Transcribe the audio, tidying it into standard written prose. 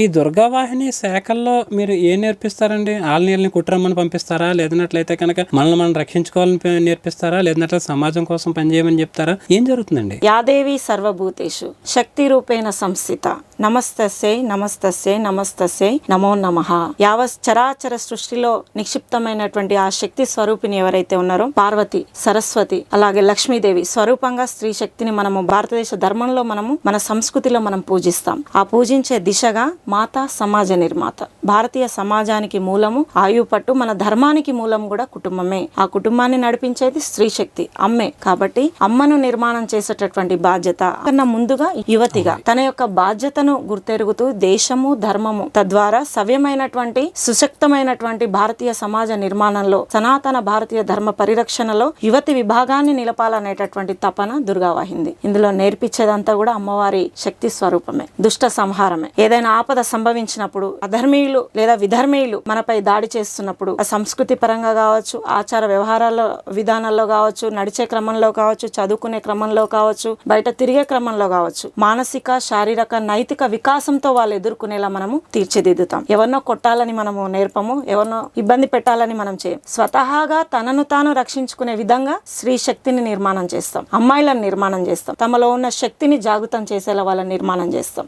ఈ దుర్గావాహిని శాఖల్లో మీరు ఏం నేర్పిస్తారండి? ఆళ్ళనీళ్ళని కుట్రమ్మని పంపిస్తారా? లేదన్నట్లయితే కనుక మనల్ని మనం రక్షించుకోవాలని నేర్పిస్తారా? లేదన్నట్లయితే సమాజం కోసం పనిచేయమని చెప్తారా? ఏం జరుగుతుందండి? యాదేవి సర్వభూతేషు శక్తి రూపేణ సంస్థిత నమస్తస్యై నమస్తస్యై నమస్తస్యై నమో నమః. యావత్ చరాచర సృష్టిలో నిక్షిప్తమైనటువంటి ఆ శక్తి స్వరూపిణి ఎవరైతే ఉన్నారో పార్వతి, సరస్వతి, అలాగే లక్ష్మీదేవి స్వరూపంగా స్త్రీ శక్తిని మనము భారతదేశ ధర్మంలో మన సంస్కృతిలో మనం పూజిస్తాం. ఆ పూజించే దిశగా మాత సమాజ నిర్మాత. భారతీయ సమాజానికి మూలము ఆయుపట్టు, మన ధర్మానికి మూలం కూడా కుటుంబమే. ఆ కుటుంబాన్ని నడిపించేది స్త్రీ శక్తి, అమ్మే. కాబట్టి అమ్మను నిర్మాణం చేసేటటువంటి బాధ్యత కన్నా ముందుగా యువతిగా తన యొక్క బాధ్యతను గుర్తెరుగుతూ దేశము ధర్మము తద్వారా సవ్యమైనటువంటి సుశక్తమైనటువంటి భారతీయ సమాజ నిర్మాణంలో సనాతన భారతీయ ధర్మ పరిరక్షణలో యువతి విభాగాన్ని నిలపాలనేటటువంటి తపన దుర్గావాహింది. ఇందులో నేర్పించేదంతా కూడా అమ్మవారి శక్తి స్వరూపమే, దుష్ట సంహారమే. ఏదైనా ఆపద సంభవించినప్పుడు అధర్మీయులు లేదా విధర్మీయులు మనపై దాడి చేస్తున్నప్పుడు ఆ సంస్కృతి పరంగా కావచ్చు, ఆచార వ్యవహారాల విధానాల్లో కావచ్చు, నడిచే క్రమంలో కావచ్చు, చదువుకునే క్రమంలో కావచ్చు, బయట తిరిగే క్రమంలో కావచ్చు, మానసిక శారీరక నైతిక వికాసంతో వాళ్ళు ఎదుర్కొనేలా మనము తీర్చిదిద్దుతాం. ఎవరినో కొట్టాలని మనము నేర్పము, ఎవరినో ఇబ్బంది పెట్టాలని మనం చేయం. స్వతహాగా తనను తాను రక్షించుకునే విధంగా స్త్రీ శక్తిని నిర్మాణం చేస్తాం, అమ్మాయిలను నిర్మాణం చేస్తాం, తమలో ఉన్న శక్తిని జాగృతం చేసేలా వాళ్ళని నిర్మాణం చేస్తాం.